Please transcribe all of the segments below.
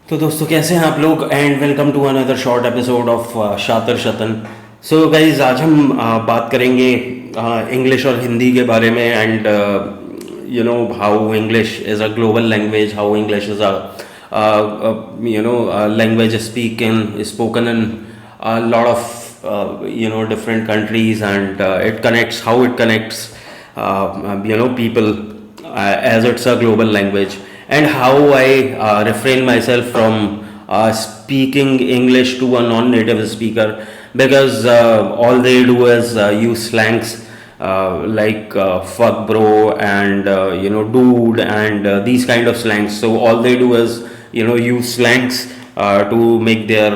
तो दोस्तों कैसे हैं आप लोग and welcome to another short episode of Shatir Shatan. So guys आज हम बात करेंगे इंग्लिश और हिंदी के बारे में and you know how English is a global language, how English is a language spoken in a lot of different countries, and it connects how it connects people, as it's a global language, and how I refrain myself from speaking English to a non-native speaker, because all they do is use slangs like fuck bro and dude and these kind of slangs. So all they do is use slangs to make their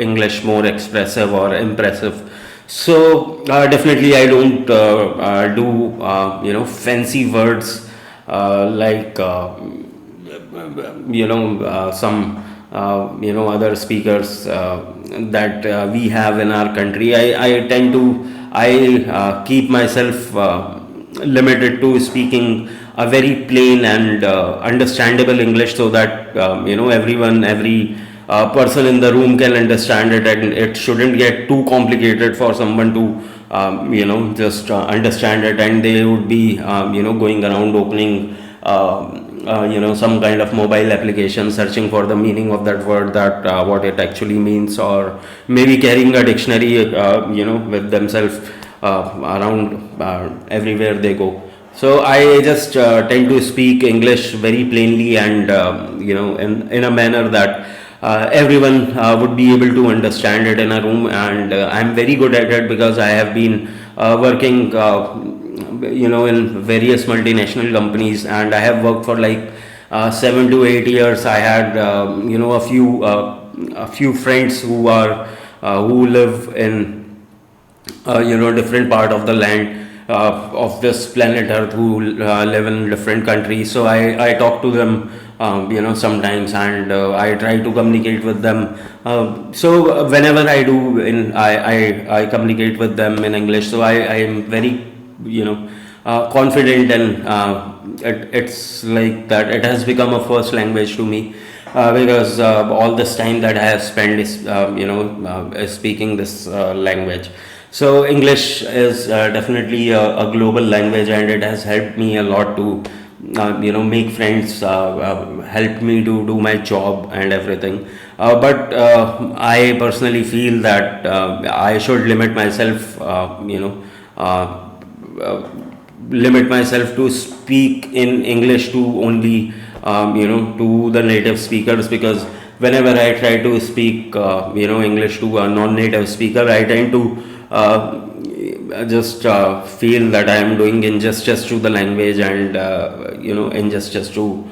English more expressive or impressive. So definitely I don't do fancy words like some other speakers that we have in our country. I keep myself limited to speaking a very plain and understandable English, so that every person in the room can understand it, and it shouldn't get too complicated for someone to just understand it, and they would be going around opening some kind of mobile application, searching for the meaning of that word, that what it actually means, or maybe carrying a dictionary with themselves around everywhere they go. So I just tend to speak English very plainly, and in a manner that everyone would be able to understand it in a room, and I'm very good at it because I have been working in various multinational companies, and I have worked for like 7 to 8 years. I had a few friends who live in different part of the land of this planet Earth, who live in different countries. So I talk to them sometimes, and I try to communicate with them. So whenever I do, I communicate with them in English. So I am very confident, and it's like that it has become a first language to me, because all this time that I have spent is speaking this language. So English is definitely a global language, and it has helped me a lot to make friends, helped me to do my job and everything. But I personally feel that I should limit myself to speak in English to only to the native speakers, because whenever I try to speak English to a non-native speaker, I tend to just feel that I am doing injustice to the language, and injustice to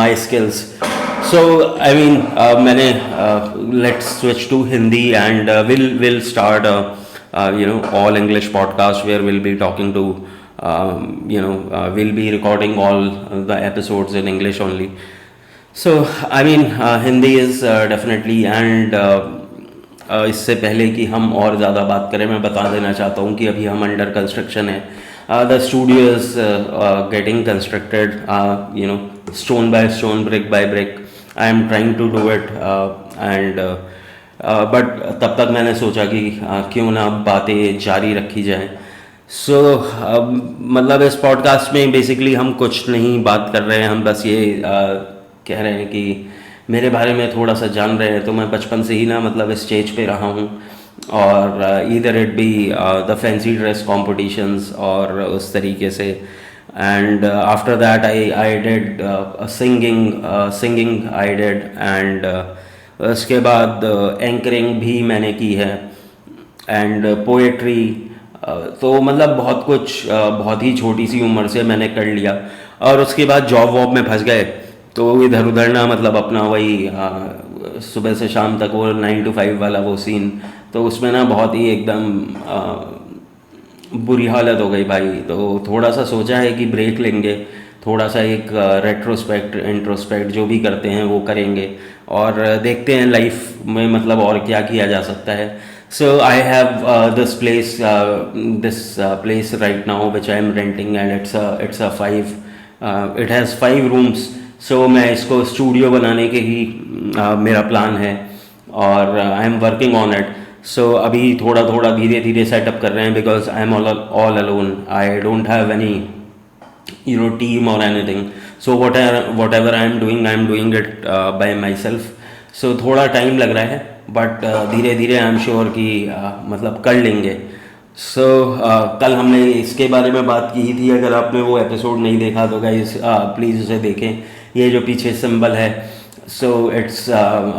my skills. So I mean, let's switch to Hindi, and we'll start all English podcast, where we'll be talking to we'll be recording all the episodes in English only. So I mean, Hindi is definitely, and इससे पहले कि हम और ज़्यादा बात करें, मैं बता देना चाहता हूँ कि अभी हम अंडर कंस्ट्रक्शन है. The studio is getting constructed, stone by stone, brick by brick. I am trying to do it, and but तब तक मैंने सोचा कि क्यों ना बातें जारी रखी जाएं. सो मतलब इस पॉडकास्ट में बेसिकली हम कुछ नहीं बात कर रहे हैं, हम बस ये कह रहे हैं कि मेरे बारे में थोड़ा सा जान रहे हैं. तो मैं बचपन से ही ना मतलब स्टेज पे रहा हूँ, और either it be the fancy dress competitions और उस तरीके से. And after that I did singing I did, and उसके बाद एंकरिंग भी मैंने की है, एंड पोएट्री. तो मतलब बहुत कुछ बहुत ही छोटी सी उम्र से मैंने कर लिया, और उसके बाद जॉब वॉब में फंस गए. तो इधर उधर ना मतलब अपना वही सुबह से शाम तक वो 9 to 5 वाला वो सीन, तो उसमें ना बहुत ही एकदम बुरी हालत हो गई भाई. तो थोड़ा सा सोचा है कि ब्रेक लेंगे, थोड़ा सा एक रेट्रोस्पेक्ट इंट्रोस्पेक्ट जो भी करते हैं वो करेंगे, और देखते हैं लाइफ में मतलब और क्या किया जा सकता है. So I have this place right now which I am renting, and it's a 5 it has 5 rooms. सो मैं इसको स्टूडियो बनाने के ही मेरा प्लान है और I am working on it. So अभी थोड़ा थोड़ा धीरे धीरे सेटअप कर रहे हैं because I am all alone. I don't have any team or anything. So whatever I am doing it by myself. So थोड़ा टाइम लग रहा है बट धीरे धीरे आई एम श्योर कि मतलब कर लेंगे. सो कल हमने इसके बारे में बात की थी. अगर आपने वो एपिसोड नहीं देखा तो गाइस प्लीज़ उसे देखें. ये जो पीछे सिंबल है, so it's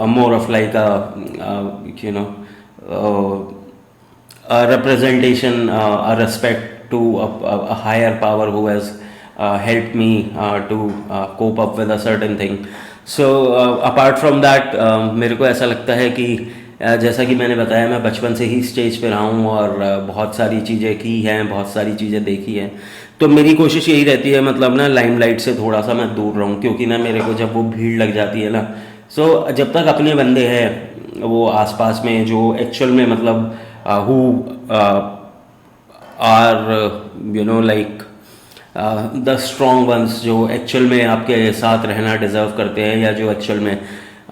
more of like you know a representation, a respect to a higher power who has helped me to cope up with a certain thing. So apart from that, मेरे को ऐसा लगता है कि जैसा कि मैंने बताया, मैं बचपन से ही स्टेज पे रहा हूँ और बहुत सारी चीज़ें की हैं, बहुत सारी चीज़ें देखी हैं. तो मेरी कोशिश यही रहती है मतलब ना लाइमलाइट से थोड़ा सा मैं दूर रहूँ, क्योंकि ना मेरे को जब वो भीड़ लग जाती है ना, सो जब तक अपने बंदे हैं वो आसपास में जो एक्चुअल में मतलब who are like the strong ones, जो एक्चुअल में आपके साथ रहना डिज़र्व करते हैं या जो एक्चुअल में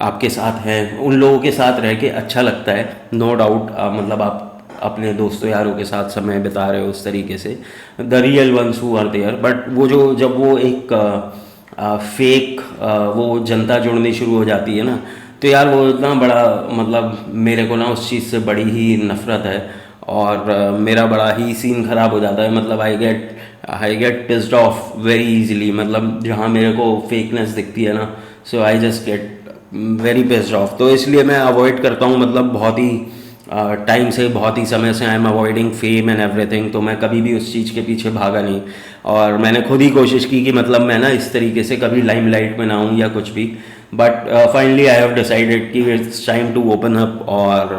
आपके साथ हैं, उन लोगों के साथ रह के अच्छा लगता है. नो डाउट मतलब आप अपने दोस्तों यारों के साथ समय बिता रहे हो उस तरीके से, the real ones who are there. But वो जो जब वो एक फेक वो जनता जुड़नी शुरू हो जाती है ना, तो यार वो इतना बड़ा मतलब मेरे को ना उस चीज़ से बड़ी ही नफ़रत है और मेरा बड़ा ही सीन ख़राब हो जाता है. मतलब I get pissed off very easily. मतलब जहाँ मेरे को फेकनेस दिखती है ना, so I just get very pissed off. तो इसलिए मैं अवॉइड करता हूँ. मतलब बहुत ही टाइम से, बहुत ही समय से I am avoiding fame and everything. तो मैं कभी भी उस चीज़ के पीछे भागा नहीं और मैंने खुद ही कोशिश की कि मतलब मैं ना इस तरीके से कभी लाइमलाइट में ना हूँ या कुछ भी. But finally I have decided कि it's time to open up और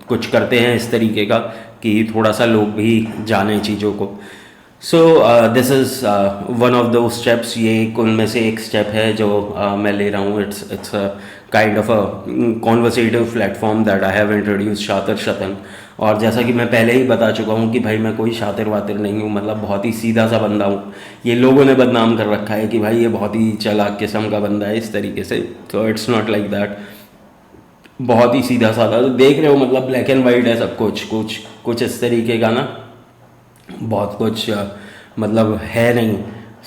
कुछ करते हैं इस तरीके का कि थोड़ा सा लोग भी जाने चीज़ों को. So this is one of दो स्टेप्स. ये उनमें से एक स्टेप है जो मैं ले रहा हूँ. It's kind of a conversative platform that I have introduce, Shatir Shatan. और जैसा कि मैं पहले ही बता चुका हूँ कि भाई मैं कोई शातिर वातिर नहीं हूँ, मतलब बहुत ही सीधा सा बंदा हूँ. ये लोगों ने बदनाम कर रखा है कि भाई ये बहुत ही चालाक किस्म का बंदा है इस तरीके से. तो इट्स नॉट लाइक दैट. बहुत ही सीधा साधा. तो देख रहे हो मतलब ब्लैक एंड वाइट है सब कुछ. कुछ इस तरीके का ना बहुत कुछ मतलब है नहीं.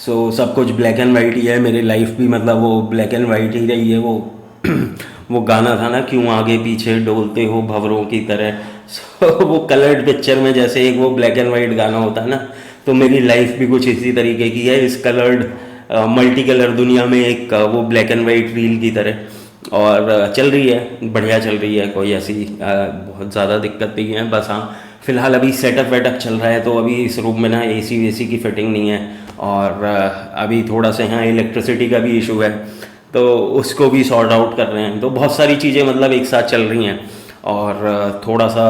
सो सब कुछ ब्लैक एंड वाइट ही है. मेरी लाइफ भी मतलब वो ब्लैक एंड वाइट ही रही है. वो गाना था ना, क्यों आगे पीछे डोलते हो भंवरों की तरह. सो वो कलर्ड पिक्चर में जैसे एक वो ब्लैक एंड वाइट गाना होता है ना, तो मेरी लाइफ भी कुछ इसी तरीके की है. इस कलर्ड मल्टी कलर दुनिया में एक वो ब्लैक एंड वाइट रील की तरह. और चल रही है, बढ़िया चल रही है. कोई ऐसी बहुत ज़्यादा दिक्कत नहीं है. बस हाँ, फ़िलहाल अभी सेटअप वेटअप चल रहा है. तो अभी इस रूम में ना एसी वेसी की फिटिंग नहीं है और अभी थोड़ा सा यहाँ इलेक्ट्रिसिटी का भी इशू है, तो उसको भी सॉर्ट आउट कर रहे हैं. तो बहुत सारी चीज़ें मतलब एक साथ चल रही हैं और थोड़ा सा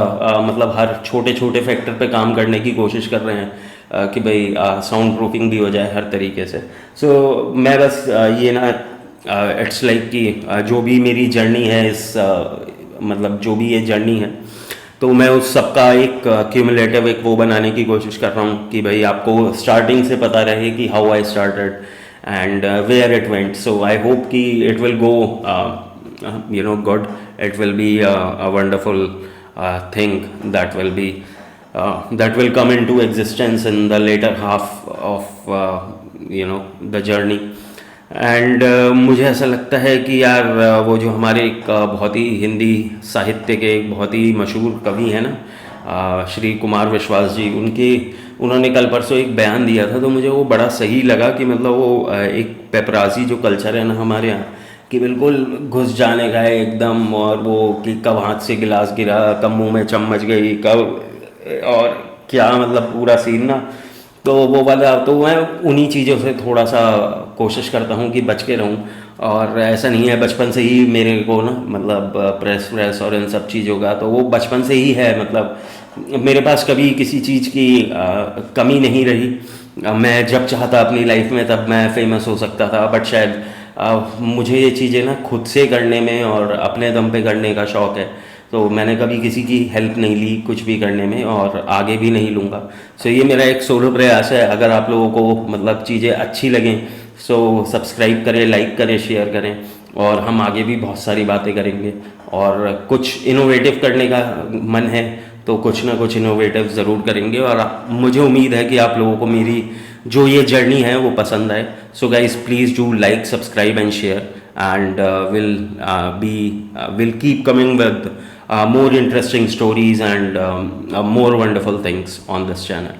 मतलब हर छोटे छोटे फैक्टर पे काम करने की कोशिश कर रहे हैं कि भाई साउंड प्रूफिंग भी हो जाए हर तरीके से. सो मैं बस ये ना इट्स लाइक कि जो भी मेरी जर्नी है इस मतलब जो भी ये जर्नी है, तो मैं उस सबका एक क्यूमुलेटिव एक वो बनाने की कोशिश कर रहा हूँ कि भाई आपको स्टार्टिंग से पता रहे कि how I started and where it went. So I hope ki it will go good. It will be a wonderful thing that will come into existence in the later half of the journey. And मुझे ऐसा लगता है कि यार वो जो हमारे एक बहुत ही हिंदी साहित्य के एक बहुत ही मशहूर कवि हैं ना, श्री कुमार विश्वास जी, उन्होंने कल परसों एक बयान दिया था. तो मुझे वो बड़ा सही लगा कि मतलब वो एक पेपराजी जो कल्चर है ना हमारे यहाँ, कि बिल्कुल घुस जाने का है एकदम. और वो कि कब हाथ से गिलास गिरा, कब मुंह में चम्मच गई, कब और क्या मतलब पूरा सीन ना. तो वो वाला, तो मैं उन्हीं चीज़ों से थोड़ा सा कोशिश करता हूँ कि बच के रहूँ. और ऐसा नहीं है बचपन से ही मेरे को ना मतलब प्रेस और इन सब चीज़ों का, तो वो बचपन से ही है. मतलब मेरे पास कभी किसी चीज़ की कमी नहीं रही. मैं जब चाहता अपनी लाइफ में तब मैं फेमस हो सकता था. बट शायद मुझे ये चीज़ें ना खुद से करने में और अपने दम पे करने का शौक़ है. तो मैंने कभी किसी की हेल्प नहीं ली कुछ भी करने में और आगे भी नहीं लूँगा. सो ये मेरा एक सोलो प्रयास है. अगर आप लोगों को मतलब चीज़ें अच्छी लगें सो सब्सक्राइब करें, लाइक करें, शेयर करें. और हम आगे भी बहुत सारी बातें करेंगे, और कुछ इनोवेटिव करने का मन है तो कुछ ना कुछ इनोवेटिव ज़रूर करेंगे। और मुझे उम्मीद है कि आप लोगों को मेरी जो ये जर्नी है वो पसंद आए। So guys please do like, subscribe and share, and will keep coming with more interesting stories and more wonderful things on this channel.